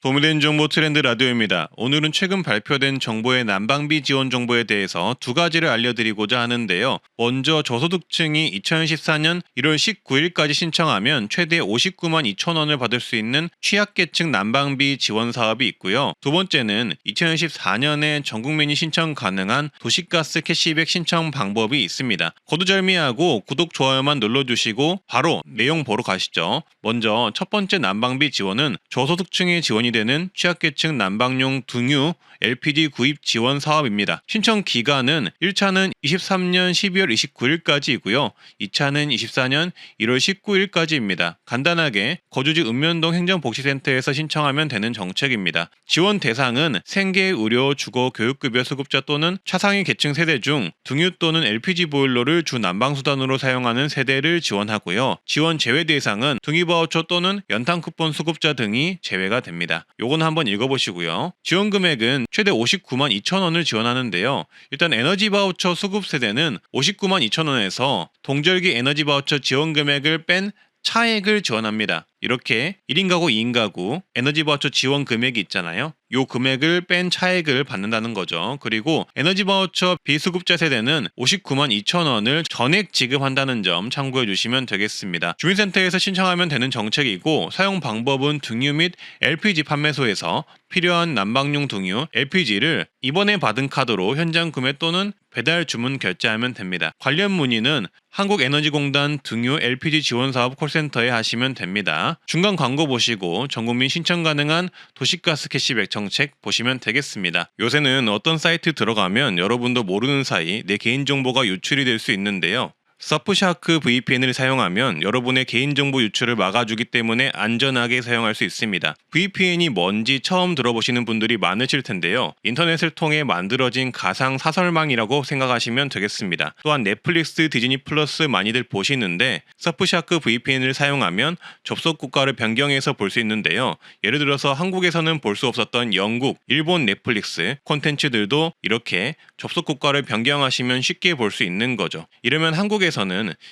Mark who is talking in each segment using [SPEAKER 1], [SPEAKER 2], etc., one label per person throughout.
[SPEAKER 1] 도움이 되는 정보 트렌드 라디오입니다. 오늘은 최근 발표된 정부의 난방비 지원 정보에 대해서 두 가지를 알려드리고자 하는데요. 먼저 저소득층이 2014년 1월 19일까지 신청하면 최대 59만 2천 원을 받을 수 있는 취약계층 난방비 지원 사업이 있고요. 두 번째는 2014년에 전 국민이 신청 가능한 도시가스 캐시백 신청 방법이 있습니다. 거두절미하고 구독, 좋아요만 눌러주시고 바로 내용 보러 가시죠. 먼저 첫 번째 난방비 지원은 저소득층의 지원이 되는 취약계층 난방용 등유 LPG 구입 지원 사업입니다. 신청 기간은 1차는 23년 12월 29일까지이고요. 2차는 24년 1월 19일까지입니다. 간단하게 거주지 읍면동 행정복지센터에서 신청하면 되는 정책입니다. 지원 대상은 생계, 의료, 주거, 교육급여 수급자 또는 차상위 계층 세대 중 등유 또는 LPG 보일러를 주 난방수단으로 사용하는 세대를 지원하고요. 지원 제외 대상은 등유바우처 또는 연탄 쿠폰 수급자 등이 제외가 됩니다. 요건 한번 읽어보시고요. 지원 금액은 최대 59만 2천 원을 지원하는데요. 일단 에너지 바우처 수급 세대는 59만 2천 원에서 동절기 에너지 바우처 지원 금액을 뺀 차액을 지원합니다. 이렇게 1인 가구, 2인 가구 에너지 바우처 지원 금액이 있잖아요. 요 금액을 뺀 차액을 받는다는 거죠. 그리고 에너지 바우처 비수급자 세대는 59만 2천 원을 전액 지급한다는 점 참고해 주시면 되겠습니다. 주민센터에서 신청하면 되는 정책이고 사용 방법은 등유 및 LPG 판매소에서 필요한 난방용 등유, LPG를 이번에 받은 카드로 현장 구매 또는 배달 주문 결제하면 됩니다. 관련 문의는 한국에너지공단 등유 LPG 지원사업 콜센터에 하시면 됩니다. 중간 광고 보시고 전국민 신청 가능한 도시가스 캐시백 정책 보시면 되겠습니다. 요새는 어떤 사이트 들어가면 여러분도 모르는 사이 내 개인정보가 유출이 될 수 있는데요. 서프샤크 VPN을 사용하면 여러분의 개인정보 유출을 막아주기 때문에 안전하게 사용할 수 있습니다. VPN이 뭔지 처음 들어보시는 분들이 많으실 텐데요. 인터넷을 통해 만들어진 가상 사설망이라고 생각하시면 되겠습니다. 또한 넷플릭스, 디즈니 플러스 많이들 보시는데 서프샤크 VPN을 사용하면 접속 국가를 변경해서 볼 수 있는데요. 예를 들어서 한국에서는 볼 수 없었던 영국, 일본 넷플릭스 콘텐츠들도 이렇게 접속 국가를 변경하시면 쉽게 볼 수 있는 거죠. 이러면 한국에서는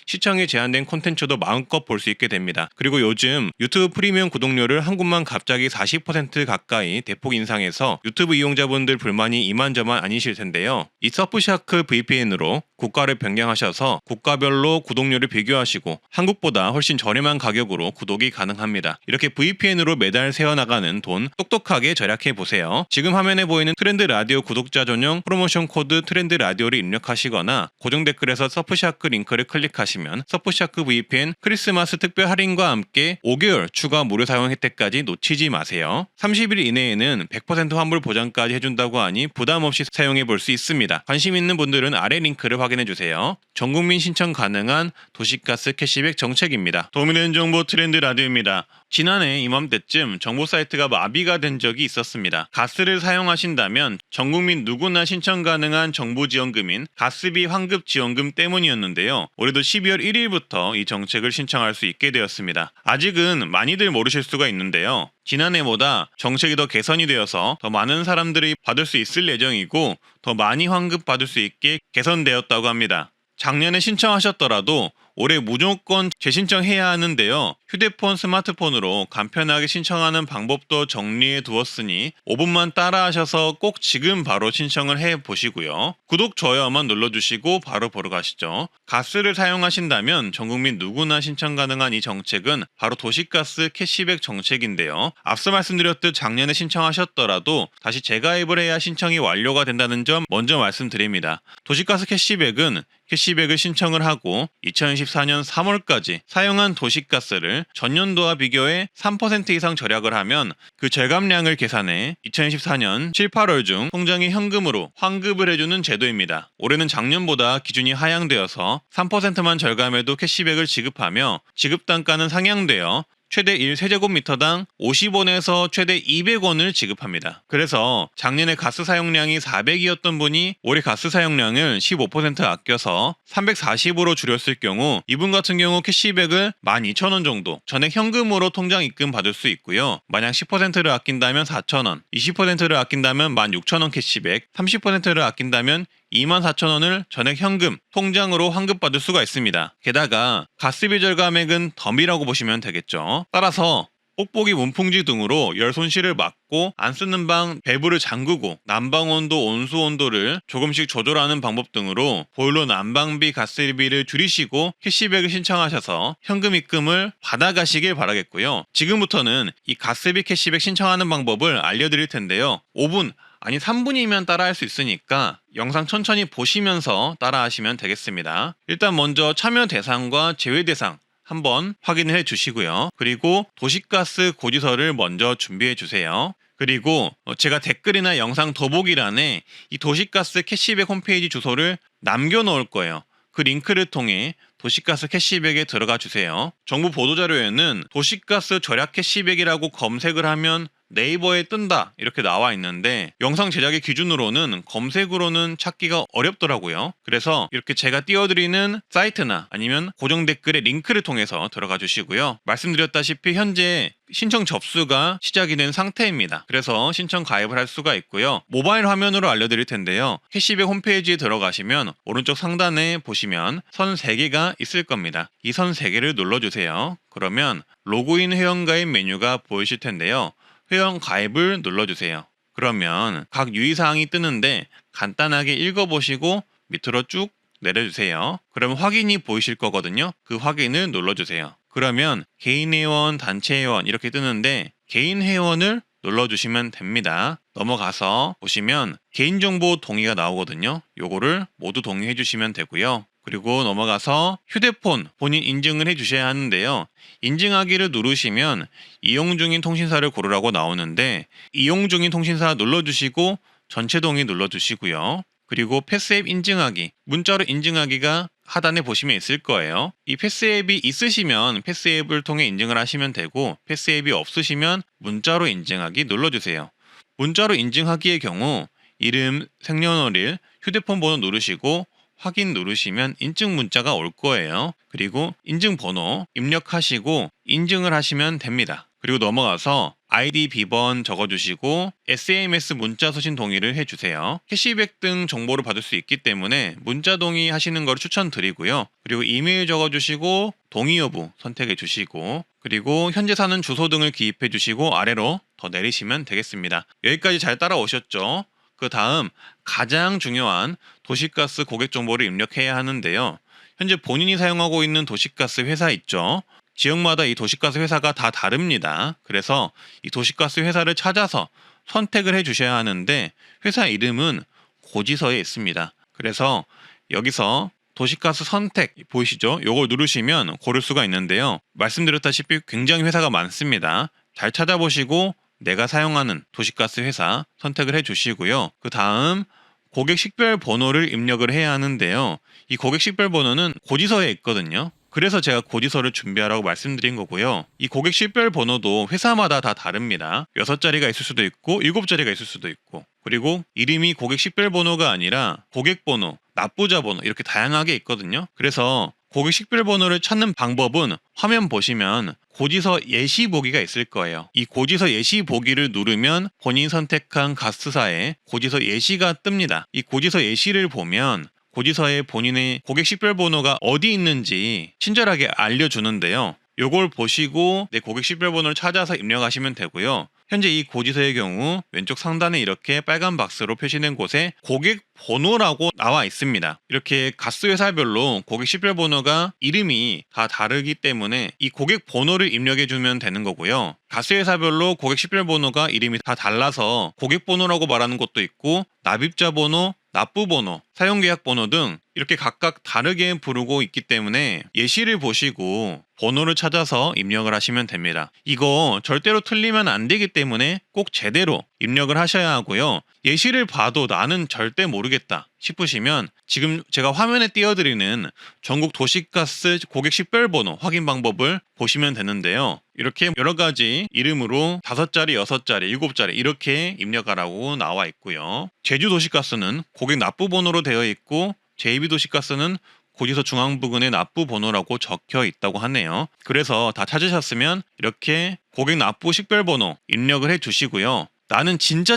[SPEAKER 1] 시청이 제한된 콘텐츠도 마음껏 볼 수 있게 됩니다. 그리고 요즘 유튜브 프리미엄 구독료를 한국만 갑자기 40% 가까이 대폭 인상해서 유튜브 이용자분들 불만이 이만저만 아니실 텐데요. 이 서프샤크 VPN으로 국가를 변경하셔서 국가별로 구독료를 비교하시고 한국보다 훨씬 저렴한 가격으로 구독이 가능합니다. 이렇게 VPN으로 매달 세어나가는 돈 똑똑하게 절약해 보세요. 지금 화면에 보이는 트렌드 라디오 구독자 전용 프로모션 코드 트렌드 라디오를 입력하시거나 고정 댓글에서 서프샤크 링크를 클릭하시면 서프샤크 VPN 크리스마스 특별 할인과 함께 5개월 추가 무료 사용 혜택까지 놓치지 마세요. 30일 이내에는 100% 환불 보장까지 해준다고 하니 부담 없이 사용해 볼 수 있습니다. 관심 있는 분들은 아래 링크를 확인해 주세요. 전국민 신청 가능한 도시가스 캐시백 정책입니다. 도움이 되는 정보 트렌드 라디오입니다. 지난해 이맘때쯤 정보 사이트가 마비가 된 적이 있었습니다. 가스를 사용하신다면 전국민 누구나 신청 가능한 정부지원금인 가스비 환급지원금 때문이었는데요. 올해도 12월 1일부터 이 정책을 신청할 수 있게 되었습니다. 아직은 많이들 모르실 수가 있는데요. 지난해보다 정책이 더 개선이 되어서 더 많은 사람들이 받을 수 있을 예정이고 더 많이 환급받을 수 있게 개선되었다고 합니다. 작년에 신청하셨더라도 올해 무조건 재신청해야 하는데요. 휴대폰, 스마트폰으로 간편하게 신청하는 방법도 정리해 두었으니 5분만 따라하셔서 꼭 지금 바로 신청을 해 보시고요. 구독, 좋아요만 눌러주시고 바로 보러 가시죠. 가스를 사용하신다면 전국민 누구나 신청 가능한 이 정책은 바로 도시가스 캐시백 정책인데요. 앞서 말씀드렸듯 작년에 신청하셨더라도 다시 재가입을 해야 신청이 완료가 된다는 점 먼저 말씀드립니다. 도시가스 캐시백은 캐시백을 신청을 하고 2024년 3월까지 사용한 도시가스를 전년도와 비교해 3% 이상 절약을 하면 그 절감량을 계산해 2024년 7, 8월 중 통장에 현금으로 환급을 해주는 제도입니다. 올해는 작년보다 기준이 하향되어서 3%만 절감해도 캐시백을 지급하며 지급 단가는 상향되어 최대 1세제곱미터당 50원에서 최대 200원을 지급합니다. 그래서 작년에 가스 사용량이 400이었던 분이 올해 가스 사용량을 15% 아껴서 340으로 줄였을 경우 이분 같은 경우 캐시백을 12,000원 정도 전액 현금으로 통장 입금 받을 수 있고요. 만약 10%를 아낀다면 4,000원, 20%를 아낀다면 16,000원 캐시백, 30%를 아낀다면 24,000원을 전액 현금, 통장으로 환급받을 수가 있습니다. 게다가 가스비 절감액은 덤이라고 보시면 되겠죠. 따라서 뽁뽁이 문풍지 등으로 열 손실을 막고 안 쓰는 방 밸브를 잠그고 난방 온도, 온수 온도를 조금씩 조절하는 방법 등으로 보일러 난방비, 가스비를 줄이시고 캐시백을 신청하셔서 현금 입금을 받아가시길 바라겠고요. 지금부터는 이 가스비 캐시백 신청하는 방법을 알려드릴 텐데요. 5분 아니 3분이면 따라할 수 있으니까 영상 천천히 보시면서 따라하시면 되겠습니다. 일단 먼저 참여 대상과 제외 대상 한번 확인을 해 주시고요. 그리고 도시가스 고지서를 먼저 준비해 주세요. 그리고 제가 댓글이나 영상 더보기란에 이 도시가스 캐시백 홈페이지 주소를 남겨 놓을 거예요. 그 링크를 통해 도시가스 캐시백에 들어가 주세요. 정부 보도자료에는 도시가스 절약 캐시백이라고 검색을 하면 네이버에 뜬다 이렇게 나와 있는데 영상 제작의 기준으로는 검색으로는 찾기가 어렵더라고요. 그래서 이렇게 제가 띄워드리는 사이트나 아니면 고정 댓글의 링크를 통해서 들어가 주시고요. 말씀드렸다시피 현재 신청 접수가 시작이 된 상태입니다. 그래서 신청 가입을 할 수가 있고요. 모바일 화면으로 알려드릴 텐데요. 캐시백 홈페이지에 들어가시면 오른쪽 상단에 보시면 선 3개가 있을 겁니다. 이 선 3개를 눌러주세요. 그러면 로그인 회원가입 메뉴가 보이실 텐데요. 회원 가입을 눌러주세요. 그러면 각 유의사항이 뜨는데 간단하게 읽어보시고 밑으로 쭉 내려주세요. 그러면 확인이 보이실 거거든요. 그 확인을 눌러주세요. 그러면 개인 회원, 단체 회원 이렇게 뜨는데 개인 회원을 눌러주시면 됩니다. 넘어가서 보시면 개인정보 동의가 나오거든요. 요거를 모두 동의해 주시면 되고요. 그리고 넘어가서 휴대폰 본인 인증을 해주셔야 하는데요. 인증하기를 누르시면 이용 중인 통신사를 고르라고 나오는데 이용 중인 통신사 눌러주시고 전체 동의 눌러주시고요. 그리고 패스앱 인증하기, 문자로 인증하기가 하단에 보시면 있을 거예요. 이 패스앱이 있으시면 패스앱을 통해 인증을 하시면 되고 패스앱이 없으시면 문자로 인증하기 눌러주세요. 문자로 인증하기의 경우 이름, 생년월일, 휴대폰 번호 누르시고 확인 누르시면 인증 문자가 올 거예요. 그리고 인증 번호 입력하시고 인증을 하시면 됩니다. 그리고 넘어가서 아이디 비번 적어주시고 SMS 문자 소신 동의를 해주세요. 캐시백 등 정보를 받을 수 있기 때문에 문자 동의 하시는 걸 추천드리고요. 그리고 이메일 적어주시고 동의 여부 선택해 주시고 그리고 현재 사는 주소 등을 기입해 주시고 아래로 더 내리시면 되겠습니다. 여기까지 잘 따라오셨죠? 그 다음 가장 중요한 도시가스 고객 정보를 입력해야 하는데요. 현재 본인이 사용하고 있는 도시가스 회사 있죠. 지역마다 이 도시가스 회사가 다 다릅니다. 그래서 이 도시가스 회사를 찾아서 선택을 해 주셔야 하는데 회사 이름은 고지서에 있습니다. 그래서 여기서 도시가스 선택 보이시죠? 요걸 누르시면 고를 수가 있는데요. 말씀드렸다시피 굉장히 회사가 많습니다. 잘 찾아보시고 내가 사용하는 도시가스 회사 선택을 해주시고요. 그 다음 고객 식별 번호를 입력을 해야 하는데요. 이 고객 식별 번호는 고지서에 있거든요. 그래서 제가 고지서를 준비하라고 말씀드린 거고요. 이 고객 식별 번호도 회사마다 다 다릅니다. 6자리가 있을 수도 있고 7자리가 있을 수도 있고 그리고 이름이 고객 식별 번호가 아니라 고객 번호, 납부자 번호 이렇게 다양하게 있거든요. 그래서 고객 식별 번호를 찾는 방법은 화면 보시면 고지서 예시 보기가 있을 거예요. 이 고지서 예시 보기를 누르면 본인 선택한 가스사의 고지서 예시가 뜹니다. 이 고지서 예시를 보면 고지서에 본인의 고객 식별 번호가 어디 있는지 친절하게 알려주는데요. 요걸 보시고 내 고객 식별 번호를 찾아서 입력하시면 되고요. 현재 이 고지서의 경우 왼쪽 상단에 이렇게 빨간 박스로 표시된 곳에 고객 번호라고 나와 있습니다. 이렇게 가스 회사별로 고객 식별 번호가 이름이 다 다르기 때문에 이 고객 번호를 입력해 주면 되는 거고요. 가스 회사별로 고객 식별 번호가 이름이 다 달라서 고객 번호라고 말하는 것도 있고 납입자 번호, 납부 번호, 사용계약 번호 등 이렇게 각각 다르게 부르고 있기 때문에 예시를 보시고 번호를 찾아서 입력을 하시면 됩니다. 이거 절대로 틀리면 안 되기 때문에 꼭 제대로 입력을 하셔야 하고요. 예시를 봐도 나는 절대 모르겠다 싶으시면 지금 제가 화면에 띄워드리는 전국 도시가스 고객 식별번호 확인 방법을 보시면 되는데요. 이렇게 여러 가지 이름으로 5자리, 6자리, 7자리 이렇게 입력하라고 나와 있고요. 제주도시가스는 고객 납부번호로 되어 있고 JB도시가스는 고지서 중앙 부근에 납부 번호라고 적혀 있다고 하네요. 그래서 다 찾으셨으면 이렇게 고객 납부 식별번호 입력을 해 주시고요. 나는 진짜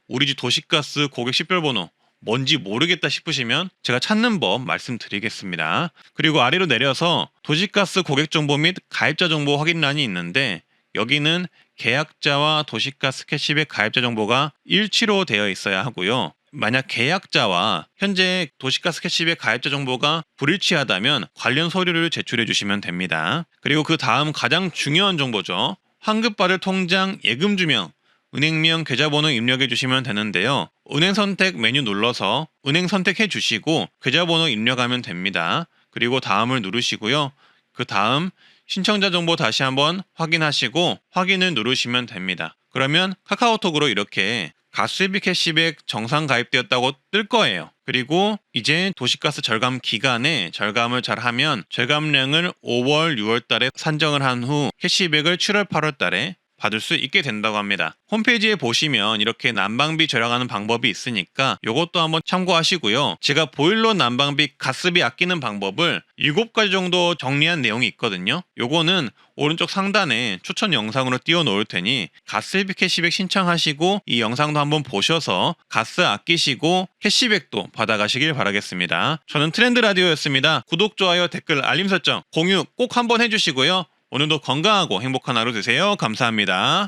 [SPEAKER 1] 우리 집 도시가스 고객 식별번호 뭔지 모르겠다 싶으시면 제가 찾는 법 말씀드리겠습니다. 그리고 아래로 내려서 도시가스 고객 정보 및 가입자 정보 확인란이 있는데 여기는 계약자와 도시가스 캐시백 가입자 정보가 일치로 되어 있어야 하고요. 만약 계약자와 현재 도시가스 캐시백 가입자 정보가 불일치하다면 관련 서류를 제출해 주시면 됩니다. 그리고 그 다음 가장 중요한 정보죠. 환급받을 통장, 예금주명, 은행명, 계좌번호 입력해 주시면 되는데요. 은행 선택 메뉴 눌러서 은행 선택해 주시고 계좌번호 입력하면 됩니다. 그리고 다음을 누르시고요. 그 다음 신청자 정보 다시 한번 확인하시고 확인을 누르시면 됩니다. 그러면 카카오톡으로 이렇게 가스비 캐시백 정상 가입되었다고 뜰 거예요. 그리고 이제 도시가스 절감 기간에 절감을 잘 하면 절감량을 5월, 6월 달에 산정을 한 후 캐시백을 7월, 8월 달에 받을 수 있게 된다고 합니다. 홈페이지에 보시면 이렇게 난방비 절약하는 방법이 있으니까 이것도 한번 참고하시고요. 제가 보일러 난방비, 가스비 아끼는 방법을 7가지 정도 정리한 내용이 있거든요. 요거는 오른쪽 상단에 추천 영상으로 띄워 놓을 테니 가스비 캐시백 신청하시고 이 영상도 한번 보셔서 가스 아끼시고 캐시백도 받아가시길 바라겠습니다. 저는 트렌드 라디오였습니다. 구독, 좋아요, 댓글, 알림 설정, 공유 꼭 한번 해주시고요. 오늘도 건강하고 행복한 하루 되세요. 감사합니다.